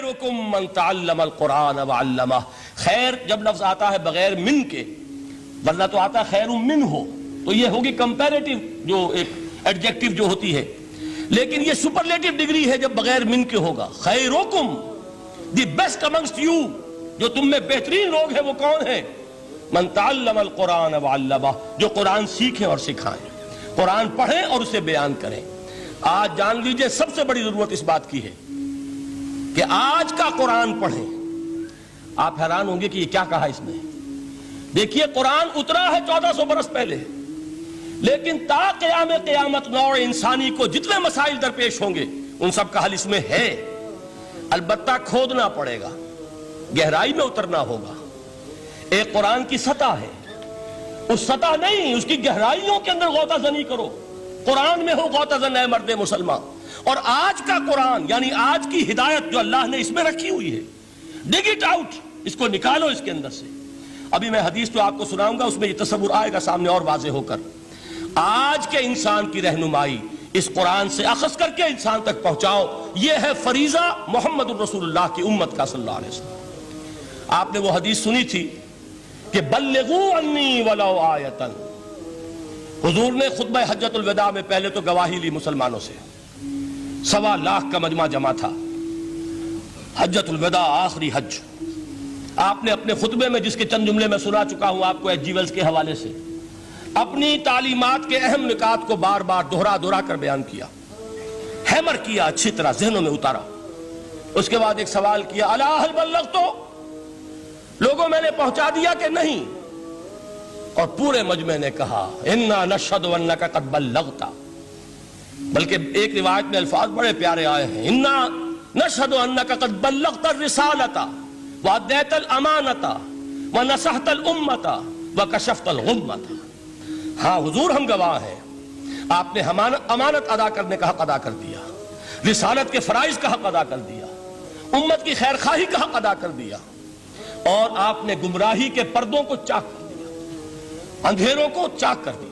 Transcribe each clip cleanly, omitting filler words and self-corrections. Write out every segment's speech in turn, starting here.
خیرکم من تعلم القرآن وعلمہ. خیر جب لفظ آتا ہے بغیر من کے، ورنہ تو آتا ہے خیر من ہو، تو یہ ہوگی کمپیریٹیو جو ایک ایڈجیکٹیو جو ہوتی ہے، لیکن یہ سپرلیٹیو ڈگری ہے جب بغیر من کے ہوگا. خیرکم، دی بیسٹ امنگسٹ یو، جو تم میں بہترین لوگ ہیں وہ کون ہیں؟ من تعلم القرآن وعلمہ، جو قرآن سیکھیں اور سکھائیں، قرآن پڑھیں اور اسے بیان کریں. آج جان لیجئے سب سے بڑی ضرورت اس بات کی ہے کہ آج کا قرآن پڑھیں. آپ حیران ہوں گے کہ یہ کیا کہا اس نے. دیکھیے قرآن اترا ہے 1400 برس پہلے، لیکن تا قیام قیامت نوع انسانی کو جتنے مسائل درپیش ہوں گے ان سب کا حل اس میں ہے. البتہ کھودنا پڑے گا، گہرائی میں اترنا ہوگا. ایک قرآن کی سطح ہے، اس سطح نہیں، اس کی گہرائیوں کے اندر غوطہ زنی کرو. قرآن میں ہو غوطہ زن اے مرد مسلمان. اور آج کا قرآن یعنی آج کی ہدایت جو اللہ نے اس میں رکھی ہوئی ہے، ڈگ اٹ آؤٹ، اس کو نکالو اس کے اندر سے. ابھی میں حدیث تو آپ کو سناؤں گا، اس میں یہ تصور آئے گا سامنے اور واضح ہو کر. آج کے انسان کی رہنمائی اس قرآن سے اخذ کر کے انسان تک پہنچاؤ. یہ ہے فریضہ محمد الرسول اللہ کی امت کا صلی اللہ علیہ وسلم. آپ نے وہ حدیث سنی تھی کہ بلغوا عنی ولو آیۃ. حضور نے خطبہ حجۃ الوداع میں پہلے تو گواہی لی مسلمانوں سے، 1.25 لاکھ کا مجمع جمع تھا. حجۃ الوداع آخری حج. آپ نے اپنے خطبے میں، جس کے چند جملے میں سنا چکا ہوں آپ کو ایچ جی ویلز کے حوالے سے، اپنی تعلیمات کے اہم نکات کو بار بار دہرا کر بیان کیا، ہیمر کیا، اچھی طرح ذہنوں میں اتارا. اس کے بعد ایک سوال کیا، الا ہل بلغت، لوگوں میں نے پہنچا دیا کہ نہیں؟ اور پورے مجمع نے کہا انا نشہد انک قد بلغت. بلکہ ایک روایت میں الفاظ بڑے پیارے آئے ہیں، انا نشہد انک قد بلغت الرسالۃ وادیت الامانۃ ونصحت الامۃ وکشفت الغمۃ. ہاں حضور ہم گواہ ہیں، آپ نے امانت ادا کرنے کا حق ادا کر دیا، رسالت کے فرائض کا حق ادا کر دیا، امت کی خیر خواہی کا حق ادا کر دیا، اور آپ نے گمراہی کے پردوں کو چاک کر دیا، اندھیروں کو چاک کر دیا.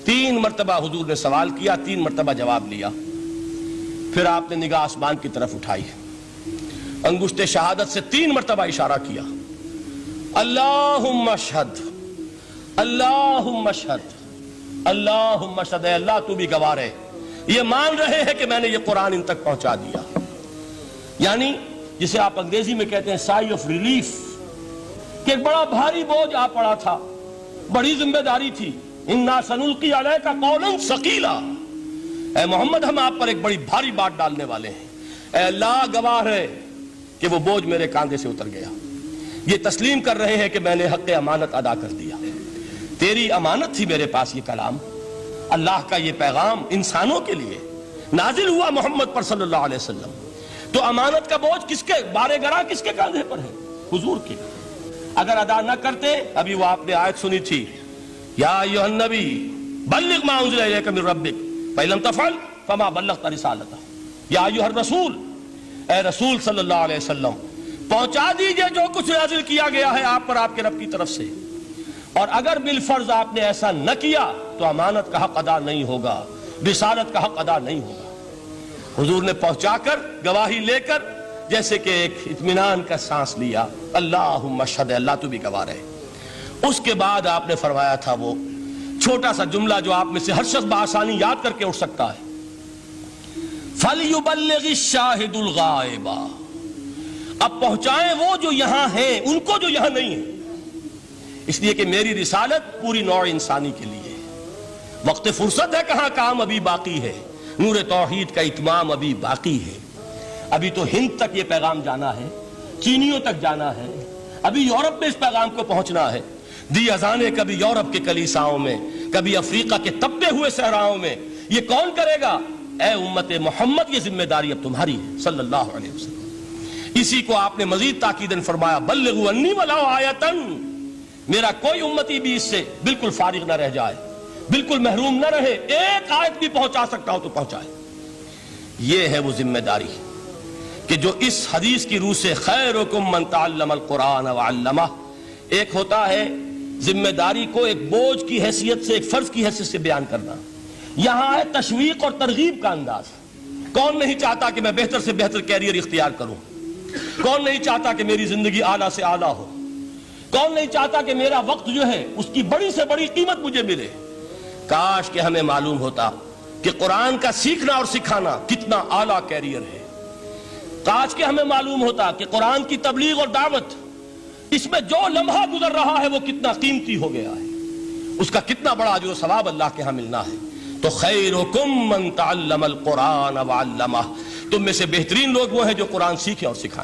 3 مرتبہ حضور نے سوال کیا، 3 مرتبہ جواب لیا. پھر آپ نے نگاہ آسمان کی طرف اٹھائی، انگشت شہادت سے 3 مرتبہ اشارہ کیا، اللہم اشہد، اللہم اشہد، اللہم اشہد. اے اللہ تو بھی گواہ ہے، یہ مان رہے ہیں کہ میں نے یہ قرآن ان تک پہنچا دیا. یعنی جسے آپ انگریزی میں کہتے ہیں سائی آف ریلیف، کہ ایک بڑا بھاری بوجھ آ پڑا تھا، بڑی ذمہ داری تھی. انا سنلقی علیک قولا ثقیلا، اے محمد ہم آپ پر ایک بڑی بھاری بات ڈالنے والے ہیں. اے اللہ گواہ ہے کہ وہ بوجھ میرے کاندھے سے اتر گیا. یہ تسلیم کر رہے ہیں کہ میں نے حق امانت ادا کر دیا. تیری امانت تھی میرے پاس یہ کلام، اللہ کا یہ پیغام انسانوں کے لیے نازل ہوا محمد پر صلی اللہ علیہ وسلم. تو امانت کا بوجھ کس کے بارے گرا، کس کے کاندھے پر ہے؟ حضور کے. اگر ادا نہ کرتے، ابھی وہ آپ نے آیت سنی تھی، یا ایھا النبی بلغ ما انزل الیک من ربک فإن لم تفعل فما بلغت رسالتہ. یا ایھا الرسول، اے رسول صلی اللہ علیہ وسلم پہنچا دیجئے جو کچھ نازل کیا گیا ہے آپ پر آپ کے رب کی طرف سے، اور اگر بالفرض آپ نے ایسا نہ کیا تو امانت کا حق ادا نہیں ہوگا، رسالت کا حق ادا نہیں ہوگا. حضور نے پہنچا کر گواہی لے کر جیسے کہ ایک اطمینان کا سانس لیا، اللہم اشہد، اللہ تو بھی گواہ ہے. اس کے بعد آپ نے فرمایا تھا وہ چھوٹا سا جملہ جو آپ میں سے ہر شخص بآسانی یاد کر کے اٹھ سکتا ہے، فَلْيُبَلِّغِ الشَّاهِدُ الْغَائِبَ. اب پہنچائیں وہ جو یہاں ہیں ان کو جو یہاں نہیں ہیں، اس لیے کہ میری رسالت پوری نوع انسانی کے لیے ہے. وقت فرصت ہے کہاں، کام ابھی باقی ہے، نور توحید کا اتمام ابھی باقی ہے. ابھی تو ہند تک یہ پیغام جانا ہے، چینیوں تک جانا ہے، ابھی یورپ میں اس پیغام کو پہنچنا ہے. دی اذانے کبھی یورپ کے کلیساؤں میں، کبھی افریقہ کے تپتے ہوئے صحراؤں میں. یہ کون کرے گا؟ اے امت محمد، یہ ذمہ داری اب تمہاری ہے صلی اللہ علیہ وسلم. اسی کو آپ نے مزید تاکیداً فرمایا، بلغوا عنی ولو آیۃ. میرا کوئی امتی بھی اس سے بالکل فارغ نہ رہ جائے، بالکل محروم نہ رہے، ایک آیت بھی پہنچا سکتا ہو تو پہنچائے. یہ ہے وہ ذمہ داری کہ جو اس حدیث کی روح سے خیرکم من تعلم القرآن وعلمہ. ایک ہوتا ہے ذمہ داری کو ایک بوجھ کی حیثیت سے، ایک فرض کی حیثیت سے بیان کرنا. یہاں ہے تشویق اور ترغیب کا انداز. کون نہیں چاہتا کہ میں بہتر سے بہتر کیریئر اختیار کروں؟ کون نہیں چاہتا کہ میری زندگی اعلیٰ سے اعلیٰ ہو؟ کون نہیں چاہتا کہ میرا وقت جو ہے اس کی بڑی سے بڑی قیمت مجھے ملے؟ کاش کہ ہمیں معلوم ہوتا کہ قرآن کا سیکھنا اور سکھانا کتنا اعلیٰ کیریئر ہے۔ کاش کہ ہمیں معلوم ہوتا کہ قرآن کی تبلیغ اور دعوت، اس میں جو لمحہ گزر رہا ہے وہ کتنا قیمتی ہو گیا ہے، اس کا کتنا بڑا اجر و ثواب اللہ کے ہاں ملنا ہے۔ تو خیرکم من تعلم القرآن وعلمہ، تم میں سے بہترین لوگ وہ ہیں جو قرآن سیکھیں اور سکھائیں۔